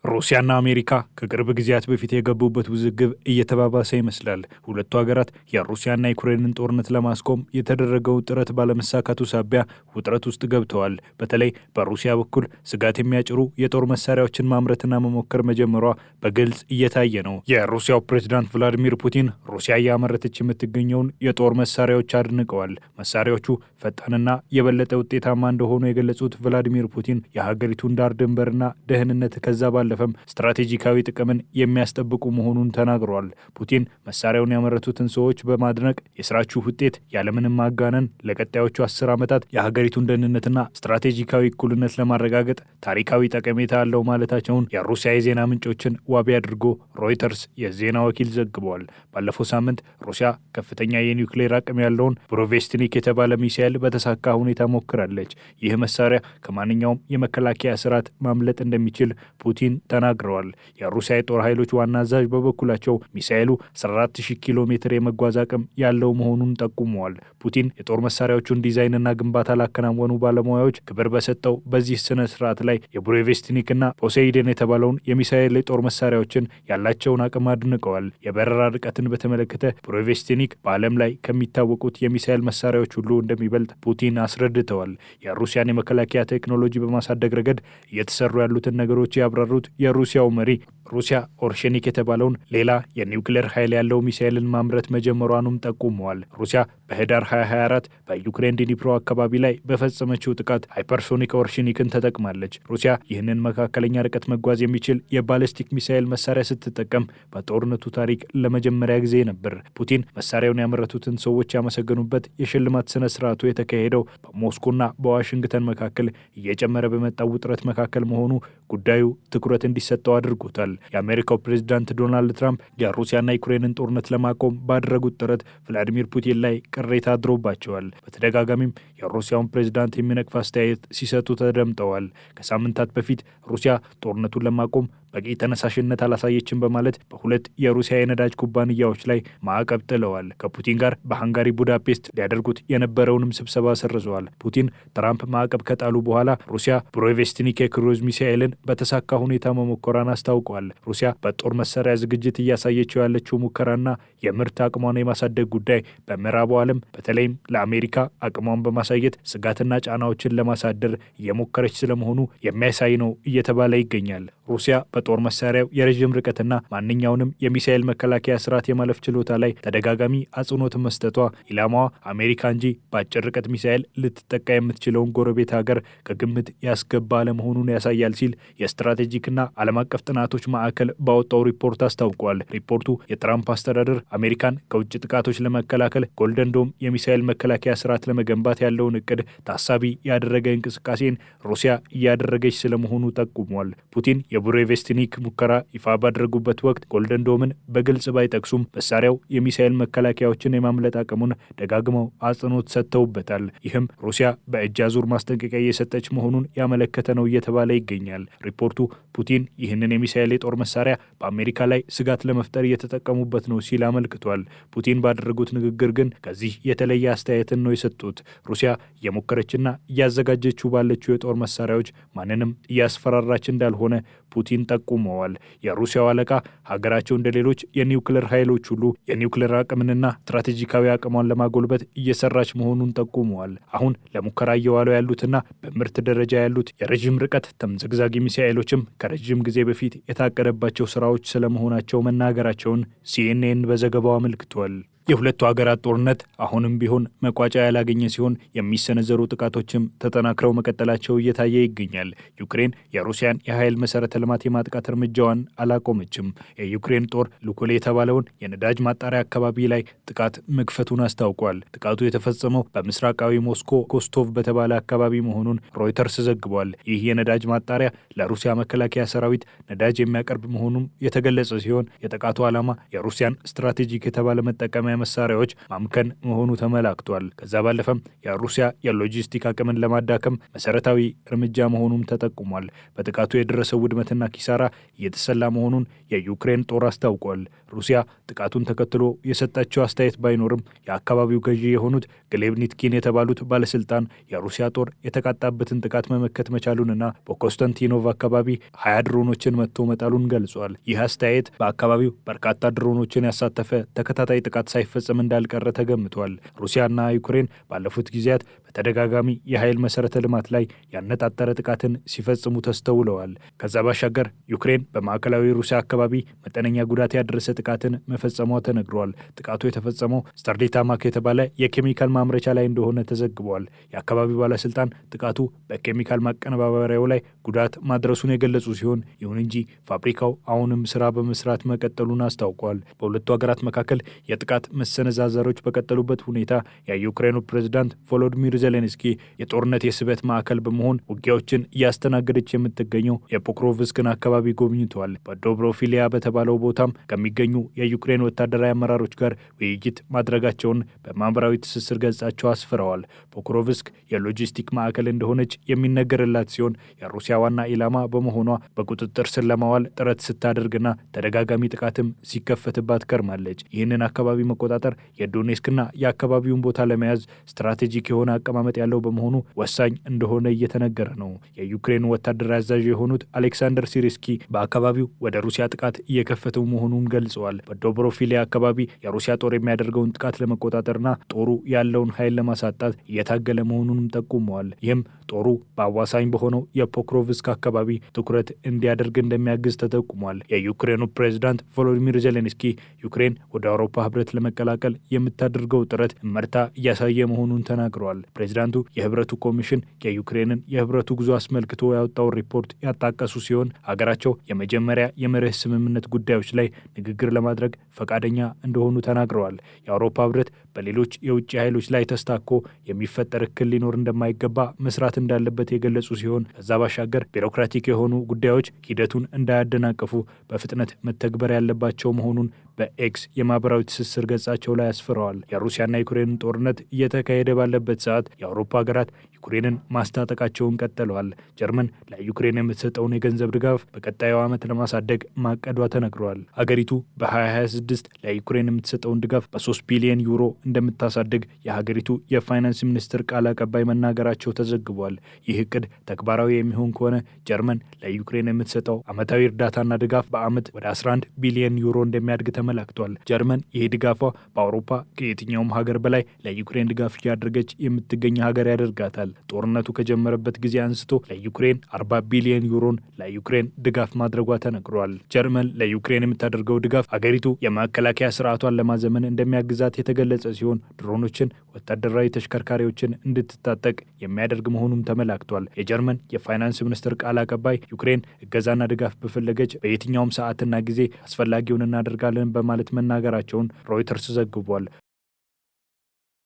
ሩሲያና አሜሪካ ከቅርብ ጊዜያት በፊት የገቡበት ውዝግብ እየተባባሰ ይመስላል። ሁለቱ ሀገራት የሩሲያና የዩክሬንን ጦርነት ለማስቆም የተደረገውን ጥረት ባለመሳካቱ ሳቢያ ውጥረት ውስጥ ገብተዋል። በተለይ በሩሲያ በኩል ስጋት የሚያጭሩ የጦር መሳሪያዎችን ማምረትና መሞከር መጀመሯ በግልጽ እየታየ ነው። የሩሲያው ፕሬዝዳንት ቭላዲሚር ፑቲን ሩሲያ እያመረተች የምትገኘውን የጦር መሳሪያዎች አድንቀዋል። መሳሪያዎቹ ፈጣንና የበለጠ ውጤታማ እንደሆኑ የገለጹት ቭላዲሚር ፑቲን የሀገሪቱን ዳር ድንበርና ደህንነት ከዛ ባለፈም ስትራቴጂካዊ ጥቅምን የሚያስጠብቁ መሆኑን ተናግረዋል። ፑቲን መሳሪያውን ያመረቱትን ሰዎች በማድነቅ የስራችሁ ውጤት ያለምንም ማጋነን ለቀጣዮቹ 10 ዓመታት የሀገሪቱን ደህንነትና ስትራቴጂካዊ እኩልነት ለማረጋገጥ ታሪካዊ ጠቀሜታ አለው ማለታቸውን የሩሲያ የዜና ምንጮችን ዋቢ አድርጎ ሮይተርስ የዜና ወኪል ዘግቧል። ባለፈው ሳምንት ሩሲያ ከፍተኛ የኒውክሌር አቅም ያለውን ብሮቬስትኒክ የተባለ ሚሳኤል በተሳካ ሁኔታ ሞክራለች። ይህ መሳሪያ ከማንኛውም የመከላከያ ስርዓት ማምለጥ እንደሚችል ፑቲን ተናግረዋል። የሩሲያ የጦር ኃይሎች ዋና አዛዥ በበኩላቸው ሚሳኤሉ 14000 ኪሎ ሜትር የመጓዝ አቅም ያለው መሆኑን ጠቁመዋል። ፑቲን የጦር መሳሪያዎቹን ዲዛይንና ግንባታ ላከናወኑ ባለሙያዎች ክብር በሰጠው በዚህ ስነ ስርዓት ላይ የብሮቬስትኒክና ፖሴይደን የተባለውን የሚሳኤል የጦር መሳሪያዎችን ያላቸውን አቅም አድንቀዋል። የበረራ ርቀትን በተመለከተ ብሮቬስትኒክ በዓለም ላይ ከሚታወቁት የሚሳኤል መሳሪያዎች ሁሉ እንደሚበልጥ ፑቲን አስረድተዋል። የሩሲያን የመከላከያ ቴክኖሎጂ በማሳደግ ረገድ እየተሰሩ ያሉትን ነገሮች ያብራሩት የሩሲያው መሪ ሩሲያ ኦርሼኒክ የተባለውን ሌላ የኒውክሌር ኃይል ያለው ሚሳኤልን ማምረት መጀመሯንም ጠቁመዋል። ሩሲያ በህዳር 2024 በዩክሬን ዲኒፕሮ አካባቢ ላይ በፈጸመችው ጥቃት ሃይፐርሶኒክ ኦርሼኒክን ተጠቅማለች። ሩሲያ ይህንን መካከለኛ ርቀት መጓዝ የሚችል የባሊስቲክ ሚሳኤል መሳሪያ ስትጠቀም በጦርነቱ ታሪክ ለመጀመሪያ ጊዜ ነበር። ፑቲን መሳሪያውን ያመረቱትን ሰዎች ያመሰገኑበት የሽልማት ስነ ስርዓቱ የተካሄደው በሞስኮና በዋሽንግተን መካከል እየጨመረ በመጣው ውጥረት መካከል መሆኑ ጉዳዩ ትኩረት እንዲሰጠው አድርጎታል። የአሜሪካው ፕሬዝዳንት ዶናልድ ትራምፕ የሩሲያና ዩክሬንን ጦርነት ለማቆም ባደረጉት ጥረት ቭላዲሚር ፑቲን ላይ ቅሬታ አድሮባቸዋል። በተደጋጋሚም የሩሲያውን ፕሬዝዳንት የሚነቅፍ አስተያየት ሲሰጡ ተደምጠዋል። ከሳምንታት በፊት ሩሲያ ጦርነቱን ለማቆም በቂ ተነሳሽነት አላሳየችም በማለት በሁለት የሩሲያ የነዳጅ ኩባንያዎች ላይ ማዕቀብ ጥለዋል። ከፑቲን ጋር በሃንጋሪ ቡዳፔስት ሊያደርጉት የነበረውንም ስብሰባ ሰርዘዋል። ፑቲን ትራምፕ ማዕቀብ ከጣሉ በኋላ ሩሲያ ብሮቬስትኒክ የክሩዝ ሚሳኤልን በተሳካ ሁኔታ መሞከሯን አስታውቀዋል። ሩሲያ በጦር መሳሪያ ዝግጅት እያሳየችው ያለችው ሙከራና የምርት አቅሟን የማሳደግ ጉዳይ በምዕራቡ ዓለም በተለይም ለአሜሪካ አቅሟን በማሳየት ስጋትና ጫናዎችን ለማሳደር እየሞከረች ስለመሆኑ የሚያሳይ ነው እየተባለ ይገኛል። ሩሲያ በጦር መሳሪያው የረዥም ርቀትና ማንኛውንም የሚሳኤል መከላከያ ስርዓት የማለፍ ችሎታ ላይ ተደጋጋሚ አጽንኦት መስጠቷ ኢላማዋ አሜሪካ እንጂ በአጭር ርቀት ሚሳኤል ልትጠቃ የምትችለውን ጎረቤት ሀገር ከግምት ያስገባ አለመሆኑን ያሳያል ሲል የስትራቴጂክና ዓለም አቀፍ ጥናቶች ማዕከል ባወጣው ሪፖርት አስታውቋል። ሪፖርቱ የትራምፕ አስተዳደር አሜሪካን ከውጭ ጥቃቶች ለመከላከል ጎልደን ዶም የሚሳኤል መከላከያ ስርዓት ለመገንባት ያለውን እቅድ ታሳቢ ያደረገ እንቅስቃሴን ሩሲያ እያደረገች ስለመሆኑ ጠቁሟል። ፑቲን የብሮቬስትኒክ ሙከራ ይፋ ባደረጉበት ወቅት ጎልደን ዶምን በግልጽ ባይጠቅሱም መሳሪያው የሚሳኤል መከላከያዎችን የማምለጥ አቅሙን ደጋግመው አጽንኦት ሰጥተውበታል። ይህም ሩሲያ በእጅ አዙር ማስጠንቀቂያ እየሰጠች መሆኑን ያመለከተ ነው እየተባለ ይገኛል። ሪፖርቱ ፑቲን ይህንን የሚሳኤል የጦር መሳሪያ በአሜሪካ ላይ ስጋት ለመፍጠር እየተጠቀሙበት ነው ሲል አመልክቷል። ፑቲን ባደረጉት ንግግር ግን ከዚህ የተለየ አስተያየትን ነው የሰጡት። ሩሲያ እየሞከረችና እያዘጋጀችው ባለችው የጦር መሳሪያዎች ማንንም እያስፈራራች እንዳልሆነ ፑቲን ጠቁመዋል። የሩሲያው አለቃ ሀገራቸው እንደሌሎች የኒውክሌር ኃይሎች ሁሉ የኒውክሌር አቅምንና ስትራቴጂካዊ አቅሟን ለማጎልበት እየሰራች መሆኑን ጠቁመዋል። አሁን ለሙከራ እየዋሉ ያሉትና በምርት ደረጃ ያሉት የረዥም ርቀት ተምዘግዛጊ ሚሳኤሎችም ከረዥም ጊዜ በፊት የታቀደባቸው ስራዎች ስለመሆናቸው መናገራቸውን ሲኤንኤን በዘገባው አመልክቷል። የሁለቱ ሀገራት ጦርነት አሁንም ቢሆን መቋጫ ያላገኘ ሲሆን የሚሰነዘሩ ጥቃቶችም ተጠናክረው መቀጠላቸው እየታየ ይገኛል። ዩክሬን የሩሲያን የኃይል መሰረተ ልማት የማጥቃት እርምጃዋን አላቆመችም። የዩክሬን ጦር ሉኮል የተባለውን የነዳጅ ማጣሪያ አካባቢ ላይ ጥቃት መክፈቱን አስታውቋል። ጥቃቱ የተፈጸመው በምስራቃዊ ሞስኮ ኮስቶቭ በተባለ አካባቢ መሆኑን ሮይተርስ ዘግቧል። ይህ የነዳጅ ማጣሪያ ለሩሲያ መከላከያ ሰራዊት ነዳጅ የሚያቀርብ መሆኑም የተገለጸ ሲሆን የጥቃቱ ዓላማ የሩሲያን ስትራቴጂክ የተባለ መጠቀሚያ መሳሪያዎች ማምከን መሆኑ ተመላክቷል። ከዛ ባለፈም የሩሲያ የሎጂስቲክ አቅምን ለማዳከም መሰረታዊ እርምጃ መሆኑም ተጠቁሟል። በጥቃቱ የደረሰው ውድመትና ኪሳራ እየተሰላ መሆኑን የዩክሬን ጦር አስታውቋል። ሩሲያ ጥቃቱን ተከትሎ የሰጣቸው አስተያየት ባይኖርም የአካባቢው ገዢ የሆኑት ግሌብኒትኪን የተባሉት ባለስልጣን የሩሲያ ጦር የተቃጣበትን ጥቃት መመከት መቻሉንና በኮንስታንቲኖቭ አካባቢ 20 ድሮኖችን መትቶ መጣሉን ገልጿል። ይህ አስተያየት በአካባቢው በርካታ ድሮኖችን ያሳተፈ ተከታታይ ጥቃት ሳይፈጸም እንዳልቀረ ተገምቷል። ሩሲያና ዩክሬን ባለፉት ጊዜያት በተደጋጋሚ የኃይል መሰረተ ልማት ላይ ያነጣጠረ ጥቃትን ሲፈጽሙ ተስተውለዋል። ከዛ ባሻገር ዩክሬን በማዕከላዊ ሩሲያ አካባቢ መጠነኛ ጉዳት ያደረሰ ጥቃትን መፈጸሟ ተነግሯል። ጥቃቱ የተፈጸመው ስታርሊታማክ የተባለ የኬሚካል ማምረቻ ላይ እንደሆነ ተዘግቧል። የአካባቢው ባለስልጣን ጥቃቱ በኬሚካል ማቀነባበሪያው ላይ ጉዳት ማድረሱን የገለጹ ሲሆን ይሁን እንጂ ፋብሪካው አሁንም ስራ በመስራት መቀጠሉን አስታውቋል። በሁለቱ ሀገራት መካከል የጥቃት መሰነዛዘሮች በቀጠሉበት ሁኔታ የዩክሬኑ ፕሬዝዳንት ቮሎዲሚር ዜሌንስኪ የጦርነት የስበት ማዕከል በመሆን ውጊያዎችን እያስተናገደች የምትገኘው የፖክሮቭስክን አካባቢ ጎብኝተዋል። በዶብሮፊሊያ በተባለው ቦታም ከሚገኙ የዩክሬን ወታደራዊ አመራሮች ጋር ውይይት ማድረጋቸውን በማህበራዊ ትስስር ገጻቸው አስፍረዋል። ፖክሮቭስክ የሎጂስቲክ ማዕከል እንደሆነች የሚነገርላት ሲሆን የሩሲያ ዋና ኢላማ በመሆኗ በቁጥጥር ስር ለማዋል ጥረት ስታደርግና ተደጋጋሚ ጥቃትም ሲከፈትባት ከርማለች። ይህንን አካባቢ መቆጣጠር የዶኔስክና የአካባቢውን ቦታ ለመያዝ ስትራቴጂክ የሆነ አቀማመጥ ያለው በመሆኑ ወሳኝ እንደሆነ እየተነገረ ነው። የዩክሬን ወታደራዊ አዛዥ የሆኑት አሌክሳንደር ሲሪስኪ በአካባቢው ወደ ሩሲያ ጥቃት እየከፈተው መሆኑን ገልጸዋል። በዶብሮፊሊያ አካባቢ የሩሲያ ጦር የሚያደርገውን ጥቃት ለመቆጣጠርና ጦሩ ያለውን ኃይል ለማሳጣት እየታገለ መሆኑንም ጠቁመዋል። ይህም ጦሩ በአዋሳኝ በሆነው የፖክሮቭስክ አካባቢ ትኩረት እንዲያደርግ እንደሚያግዝ ተጠቁሟል። የዩክሬኑ ፕሬዝዳንት ቮሎዲሚር ዜሌንስኪ ዩክሬን ወደ አውሮፓ ህብረት ለመቀላቀል የምታደርገው ጥረት እመርታ እያሳየ መሆኑን ተናግረዋል። ፕሬዝዳንቱ የህብረቱ ኮሚሽን የዩክሬንን የህብረቱ ጉዞ አስመልክቶ ያወጣውን ሪፖርት ያጣቀሱ ሲሆን ሀገራቸው የመጀመሪያ የመርህ ስምምነት ጉዳዮች ላይ ንግግር ለማድረግ ፈቃደኛ እንደሆኑ ተናግረዋል። የአውሮፓ ህብረት በሌሎች የውጭ ኃይሎች ላይ ተስታኮ የሚፈጠር እክል ሊኖር እንደማይገባ መስራት እንዳለበት የገለጹ ሲሆን ከዛ ባሻገር ቢሮክራቲክ የሆኑ ጉዳዮች ሂደቱን እንዳያደናቀፉ በፍጥነት መተግበር ያለባቸው መሆኑን በኤክስ የማህበራዊ ትስስር ገጻቸው ላይ አስፍረዋል። የሩሲያና ዩክሬንን ጦርነት እየተካሄደ ባለበት ሰዓት የአውሮፓ ሀገራት ዩክሬንን ማስታጠቃቸውን ቀጥለዋል። ጀርመን ለዩክሬን የምትሰጠውን የገንዘብ ድጋፍ በቀጣዩ ዓመት ለማሳደግ ማቀዷ ተነግረዋል። ሀገሪቱ በ2026 ለዩክሬን የምትሰጠውን ድጋፍ በ3 ቢሊዮን ዩሮ እንደምታሳድግ የሀገሪቱ የፋይናንስ ሚኒስትር ቃል አቀባይ መናገራቸው ተዘግቧል። ይህ እቅድ ተግባራዊ የሚሆን ከሆነ ጀርመን ለዩክሬን የምትሰጠው ዓመታዊ እርዳታና ድጋፍ በዓመት ወደ 11 ቢሊዮን ዩሮ እንደሚያድግ ተመላክቷል። ጀርመን ይህ ድጋፏ በአውሮፓ ከየትኛውም ሀገር በላይ ለዩክሬን ድጋፍ እያደረገች የምትገኝ ሀገር ያደርጋታል። ጦርነቱ ከጀመረበት ጊዜ አንስቶ ለዩክሬን 40 ቢሊዮን ዩሮን ለዩክሬን ድጋፍ ማድረጓ ተነግሯል። ጀርመን ለዩክሬን የምታደርገው ድጋፍ አገሪቱ የመከላከያ ስርዓቷን ለማዘመን እንደሚያግዛት የተገለጸ ሲሆን ድሮኖችን፣ ወታደራዊ ተሽከርካሪዎችን እንድትታጠቅ የሚያደርግ መሆኑም ተመላክቷል። የጀርመን የፋይናንስ ሚኒስትር ቃል አቀባይ ዩክሬን እገዛና ድጋፍ በፈለገች በየትኛውም ሰዓትና ጊዜ አስፈላጊውን እናደርጋለን በማለት መናገራቸውን ሮይተርስ ዘግቧል።